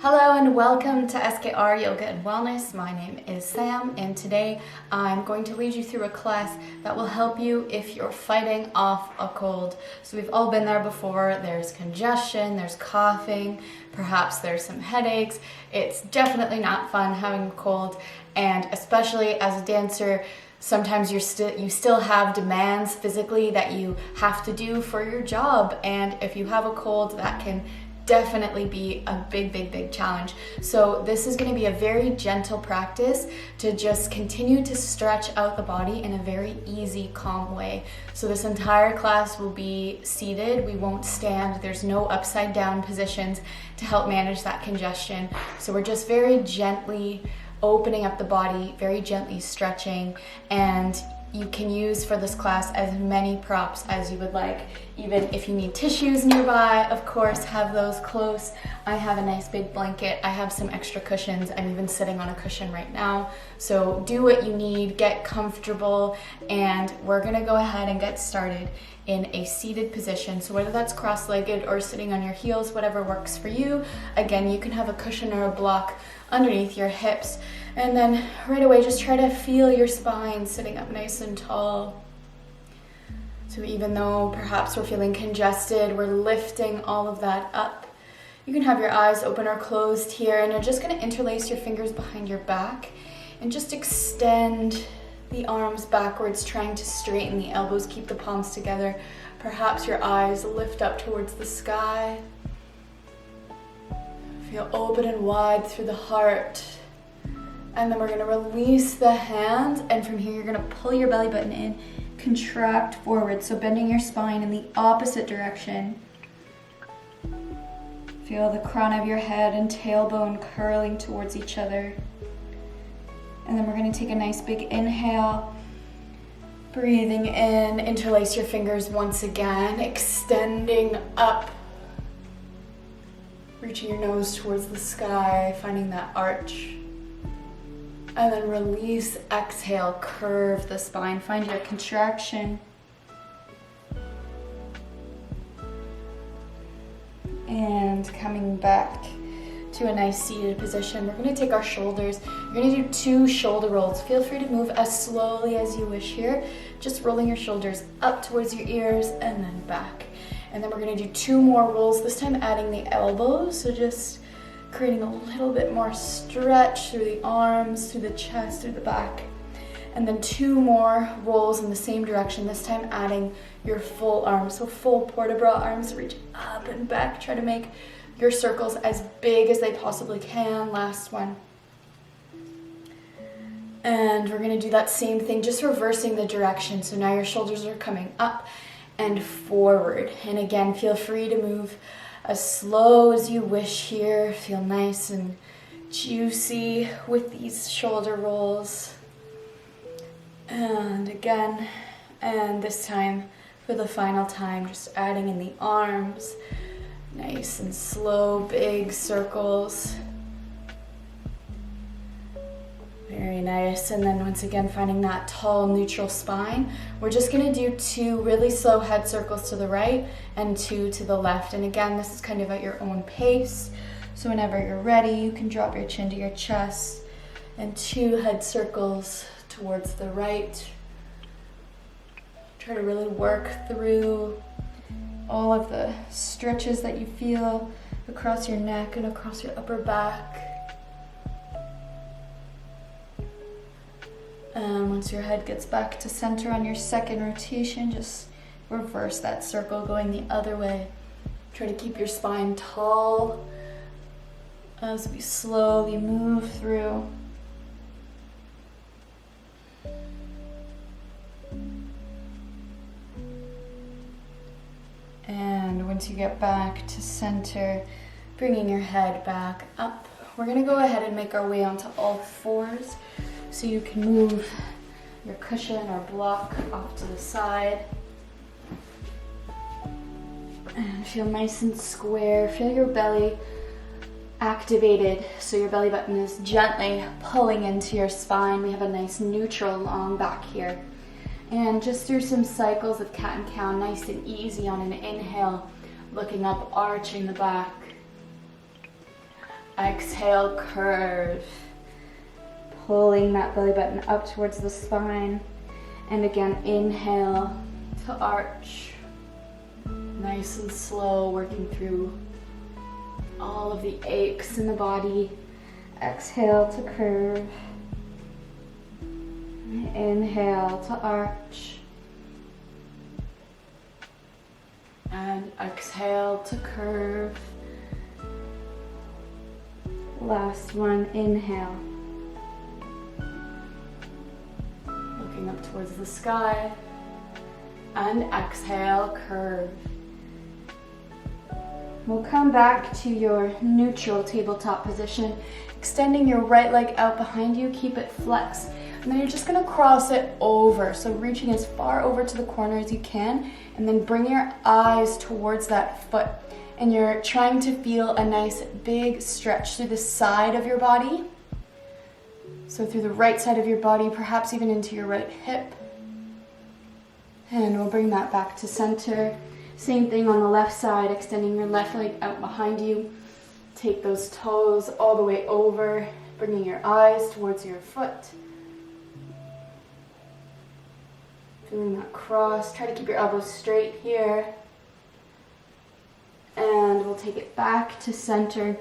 Hello and welcome to SKR Yoga and Wellness. My name is Sam and today I'm going to lead you through a class that will help you if you're fighting off a cold. So we've all been there before. There's congestion, there's coughing, perhaps there's some headaches. It's definitely not fun having a cold, and especially as a dancer, sometimes you still have demands physically that you have to do for your job, and if you have a cold, that can definitely be a big challenge. So this is going to be a very gentle practice to just continue to stretch out the body in a very easy, calm way. So this entire class will be seated. We won't stand. There's no upside down positions to help manage that congestion. So we're just very gently opening up the body, very gently stretching, and you can use for this class as many props as you would like. Even if you need tissues nearby, of course, have those close. I have a nice big blanket. I have some extra cushions. I'm even sitting on a cushion right now. So do what you need, get comfortable, and we're gonna go ahead and get started in a seated position. So whether that's cross-legged or sitting on your heels, whatever works for you. Again, you can have a cushion or a block underneath your hips. And then right away, just try to feel your spine sitting up nice and tall. So even though perhaps we're feeling congested, we're lifting all of that up. You can have your eyes open or closed here, and you're just gonna interlace your fingers behind your back and just extend the arms backwards, trying to straighten the elbows, keep the palms together. Perhaps your eyes lift up towards the sky. Feel open and wide through the heart. And then we're gonna release the hands, and from here you're gonna pull your belly button in, contract forward, so bending your spine in the opposite direction. Feel the crown of your head and tailbone curling towards each other. And then we're gonna take a nice big inhale, breathing in, interlace your fingers once again, extending up, reaching your nose towards the sky, finding that arch. And then release, exhale, curve the spine, find your contraction. And coming back to a nice seated position, we're gonna take our shoulders. You're gonna do 2 shoulder rolls. Feel free to move as slowly as you wish here, just rolling your shoulders up towards your ears and then back. And then we're gonna do 2 more rolls, this time adding the elbows, so just creating a little bit more stretch through the arms, through the chest, through the back. And then 2 more rolls in the same direction, this time adding your full arms. So full port de bras arms, reach up and back. Try to make your circles as big as they possibly can. Last one. And we're gonna do that same thing, just reversing the direction. So now your shoulders are coming up and forward. And again, feel free to move as slow as you wish here. Feel nice and juicy with these shoulder rolls. And again, and this time, for the final time, just adding in the arms. Nice and slow, big circles. Very nice. And then once again, finding that tall, neutral spine. We're just gonna do 2 really slow head circles to the right and 2 to the left. And again, this is kind of at your own pace. So whenever you're ready, you can drop your chin to your chest and 2 head circles towards the right. Try to really work through all of the stretches that you feel across your neck and across your upper back. And once your head gets back to center on your second rotation, just reverse that circle going the other way. Try to keep your spine tall as we slowly move through. And once you get back to center, bringing your head back up, we're gonna go ahead and make our way onto all 4s. So you can move your cushion or block off to the side. And feel nice and square. Feel your belly activated, so your belly button is gently pulling into your spine. We have a nice neutral long back here. And just through some cycles of cat and cow, nice and easy on an inhale, looking up, arching the back. Exhale, curve. Pulling that belly button up towards the spine. And again, inhale to arch. Nice and slow, working through all of the aches in the body. Exhale to curve. Inhale to arch. And exhale to curve. Last one, inhale. Looking up towards the sky. And exhale, curve. We'll come back to your neutral tabletop position, extending your right leg out behind you, keep it flexed. And then you're just gonna cross it over. So reaching as far over to the corner as you can, and then bring your eyes towards that foot. And you're trying to feel a nice big stretch through the side of your body. So through the right side of your body, perhaps even into your right hip. And we'll bring that back to center. Same thing on the left side, extending your left leg out behind you. Take those toes all the way over, bringing your eyes towards your foot. Feeling that cross. Try to keep your elbows straight here. And we'll take it back to center.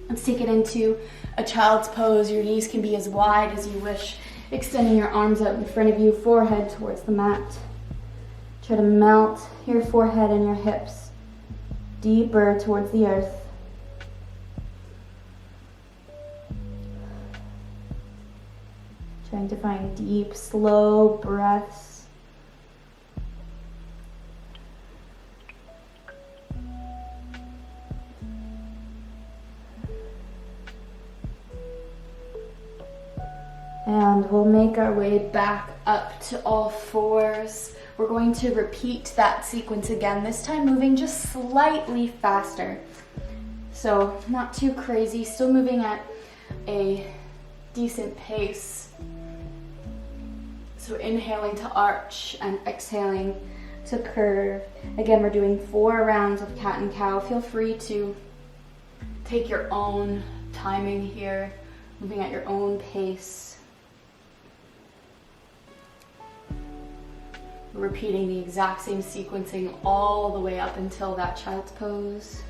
Let's take it into a child's pose. Your knees can be as wide as you wish. Extending your arms out in front of you, forehead towards the mat. Try to melt your forehead and your hips deeper towards the earth. Trying to find deep, slow breaths. And we'll make our way back up to all fours. We're going to repeat that sequence again, this time moving just slightly faster. So not too crazy, still moving at a decent pace. So inhaling to arch and exhaling to curve. Again, we're doing 4 rounds of cat and cow. Feel free to take your own timing here, moving at your own pace. Repeating the exact same sequencing all the way up until that child's pose.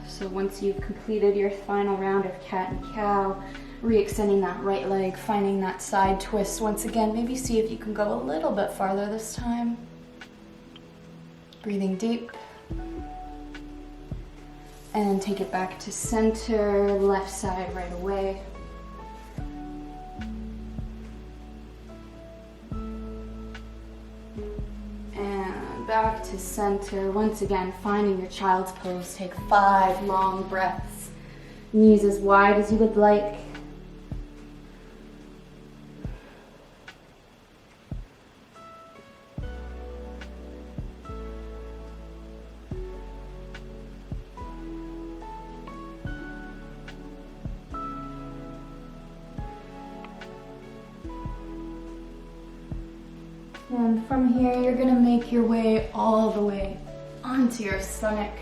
So once you've completed your final round of cat and cow, re-extending that right leg, finding that side twist once again. Maybe see if you can go a little bit farther this time. Breathing deep. And take it back to center, left side right away. And back to center. Once again, finding your child's pose. Take 5 long breaths. Knees as wide as you would like. And from here, you're gonna make your way all the way onto your stomach.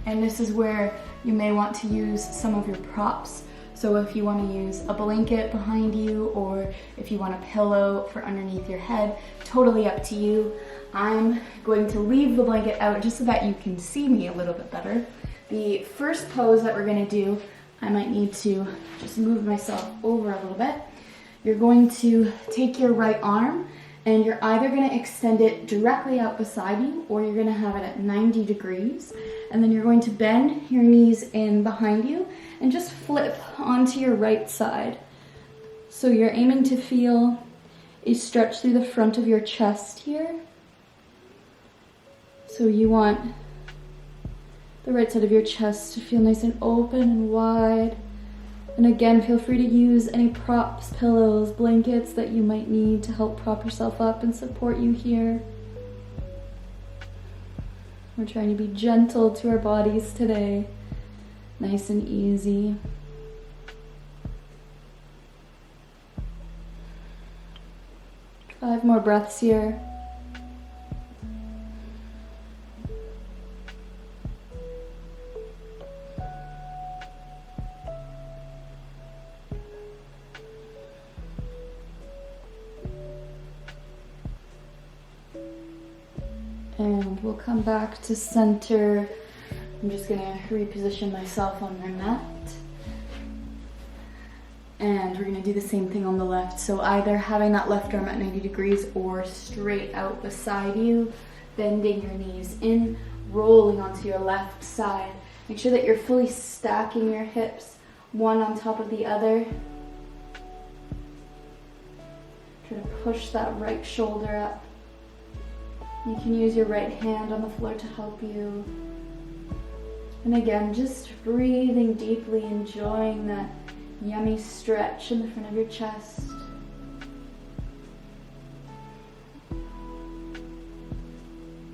And this is where you may want to use some of your props. So if you wanna use a blanket behind you, or if you want a pillow for underneath your head, totally up to you. I'm going to leave the blanket out just so that you can see me a little bit better. The first pose that we're gonna do, I might need to just move myself over a little bit. You're going to take your right arm, and you're either gonna extend it directly out beside you, or you're gonna have it at 90 degrees. And then you're going to bend your knees in behind you and just flip onto your right side. So you're aiming to feel a stretch through the front of your chest here. So you want the right side of your chest to feel nice and open and wide. And again, feel free to use any props, pillows, blankets that you might need to help prop yourself up and support you here. We're trying to be gentle to our bodies today, nice and easy. Five more breaths here. And we'll come back to center. I'm just gonna reposition myself on my mat. And we're gonna do the same thing on the left. So either having that left arm at 90 degrees or straight out beside you, bending your knees in, rolling onto your left side. Make sure that you're fully stacking your hips, one on top of the other. Try to push that right shoulder up. You can use your right hand on the floor to help you. And again, just breathing deeply, enjoying that yummy stretch in the front of your chest.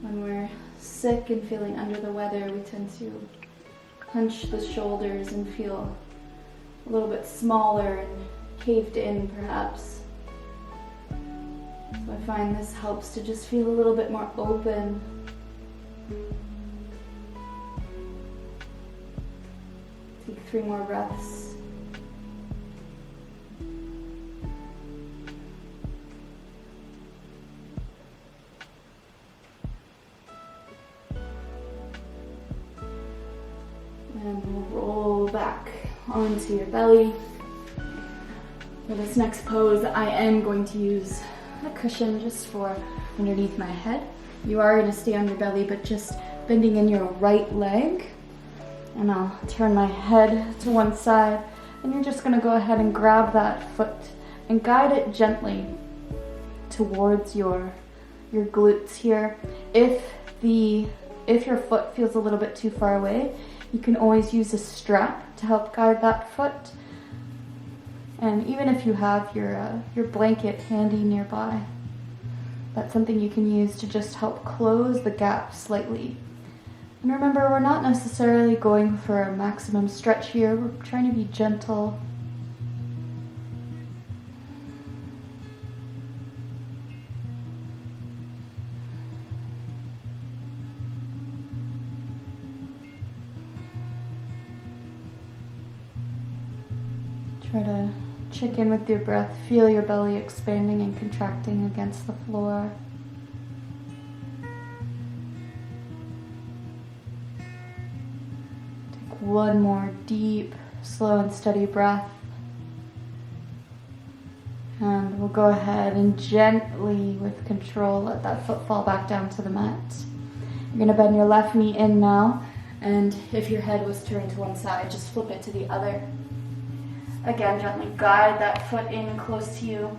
When we're sick and feeling under the weather, we tend to hunch the shoulders and feel a little bit smaller and caved in perhaps. So I find this helps to just feel a little bit more open. Take 3 more breaths. And we'll roll back onto your belly. For this next pose, I am going to use a cushion just for underneath my head. You are going to stay on your belly, but just bending in your right leg. And I'll turn my head to one side, and you're just going to go ahead and grab that foot and guide it gently towards your glutes here. If your foot feels a little bit too far away, you can always use a strap to help guide that foot. And even if you have your blanket handy nearby, that's something you can use to just help close the gap slightly. And remember, we're not necessarily going for a maximum stretch here. We're trying to be gentle. Try to check in with your breath. Feel your belly expanding and contracting against the floor. Take one more deep, slow and steady breath. And we'll go ahead and gently, with control, let that foot fall back down to the mat. You're going to bend your left knee in now. And if your head was turned to one side, just flip it to the other. Again, gently guide that foot in close to you.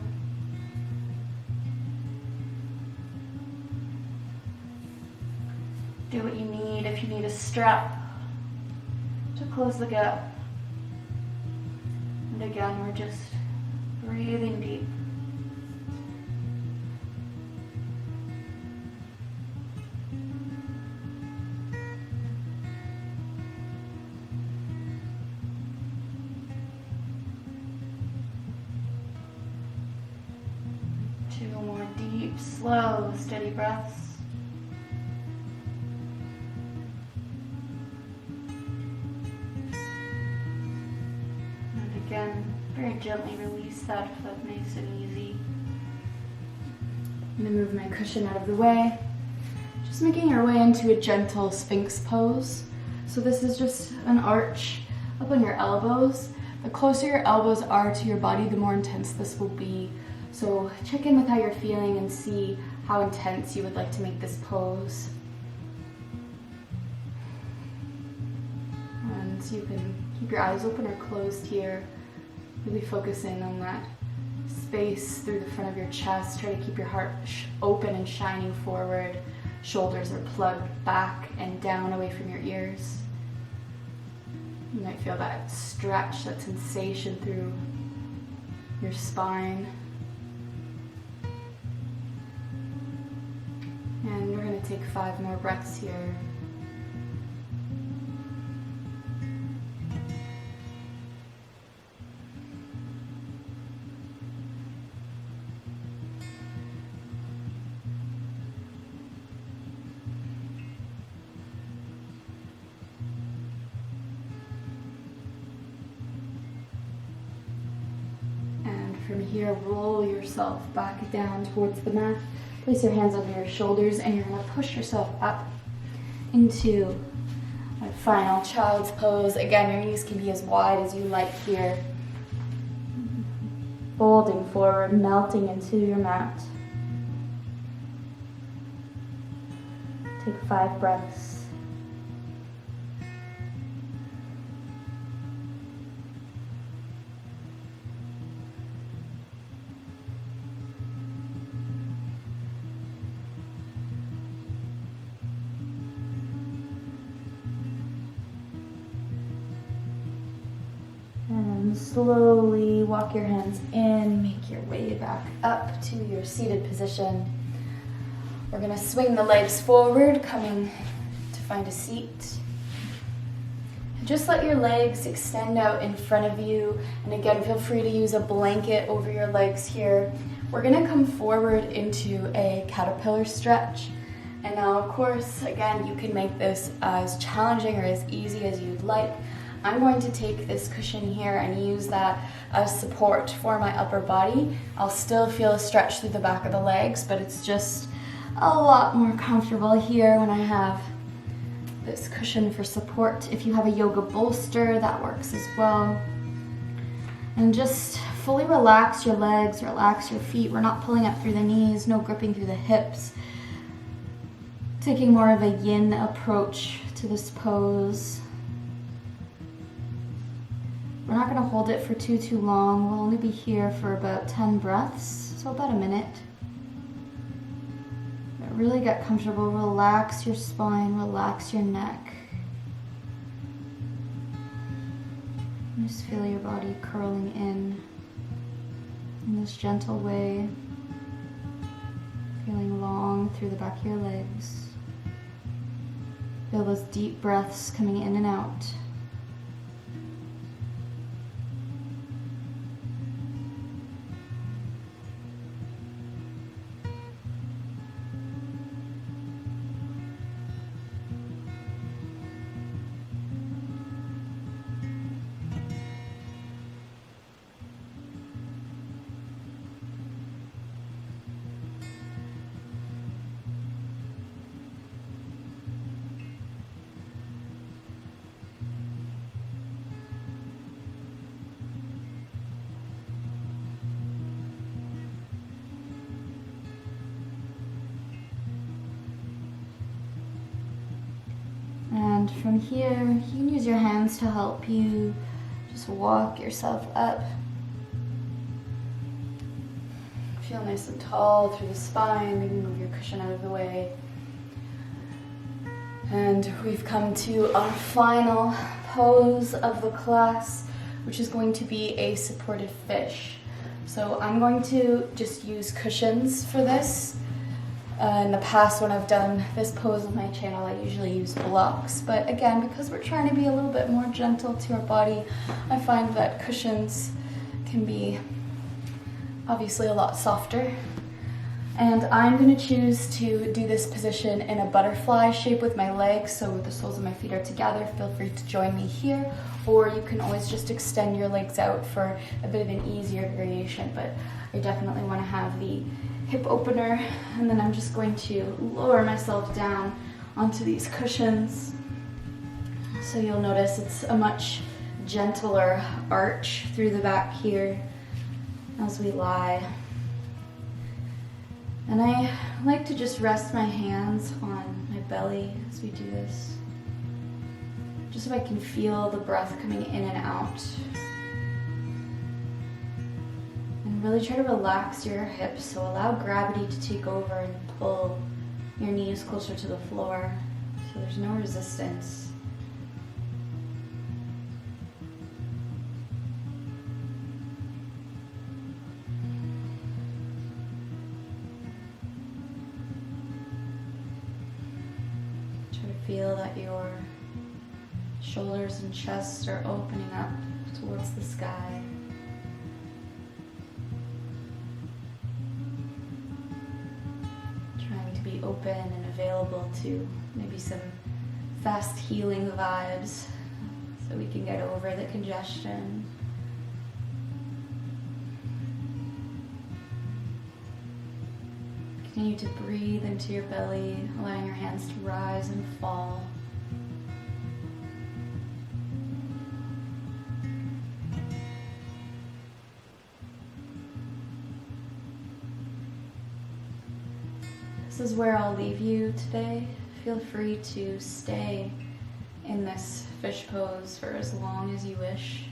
Do what you need. If you need a strap to close the gap. And again, we're just breathing deep. Slow, steady breaths. And again, very gently release that foot, nice and easy. I'm going to move my cushion out of the way. Just making our way into a gentle Sphinx pose. So this is just an arch up on your elbows. The closer your elbows are to your body, the more intense this will be. So check in with how you're feeling and see how intense you would like to make this pose. And you can keep your eyes open or closed here. Really focus in on that space through the front of your chest. Try to keep your heart open and shining forward. Shoulders are plugged back and down away from your ears. You might feel that stretch, that sensation through your spine. And we're going to take 5 more breaths here. And from here, roll yourself back down towards the mat. Place your hands under your shoulders and you're going to push yourself up into a final child's pose. Again, your knees can be as wide as you like here. Folding forward, melting into your mat. Take 5 breaths. And slowly walk your hands in, make your way back up to your seated position. We're going to swing the legs forward, coming to find a seat. And just let your legs extend out in front of you. And again, feel free to use a blanket over your legs here. We're going to come forward into a caterpillar stretch. And now, of course, again, you can make this as challenging or as easy as you'd like. I'm going to take this cushion here and use that as support for my upper body. I'll still feel a stretch through the back of the legs, but it's just a lot more comfortable here when I have this cushion for support. If you have a yoga bolster, that works as well. And just fully relax your legs, relax your feet. We're not pulling up through the knees, no gripping through the hips. Taking more of a yin approach to this pose. We're not going to hold it for too long. We'll only be here for about 10 breaths, so about a minute. But really get comfortable. Relax your spine, relax your neck. And just feel your body curling in this gentle way. Feeling long through the back of your legs. Feel those deep breaths coming in and out. And from here, you can use your hands to help you just walk yourself up. Feel nice and tall through the spine, maybe move your cushion out of the way. And we've come to our final pose of the class, which is going to be a supported fish. So I'm going to just use cushions for this. In the past, when I've done this pose on my channel, I usually use blocks. But again, because we're trying to be a little bit more gentle to our body, I find that cushions can be obviously a lot softer. And I'm going to choose to do this position in a butterfly shape with my legs, so the soles of my feet are together. Feel free to join me here, or you can always just extend your legs out for a bit of an easier variation, but I definitely want to have the hip opener, and then I'm just going to lower myself down onto these cushions. So you'll notice it's a much gentler arch through the back here as we lie. And I like to just rest my hands on my belly as we do this, just so I can feel the breath coming in and out. And really try to relax your hips, so allow gravity to take over and pull your knees closer to the floor, so there's no resistance. Feel that your shoulders and chest are opening up towards the sky. Trying to be open and available to maybe some fast healing vibes so we can get over the congestion. You Continue to breathe into your belly, allowing your hands to rise and fall. This is where I'll leave you today. Feel free to stay in this fish pose for as long as you wish.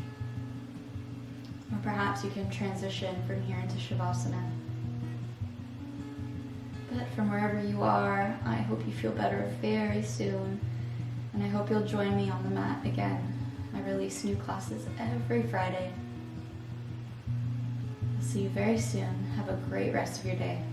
Or perhaps you can transition from here into Shavasana. But from wherever you are, I hope you feel better very soon. And I hope you'll join me on the mat again. I release new classes every Friday. I'll see you very soon. Have a great rest of your day.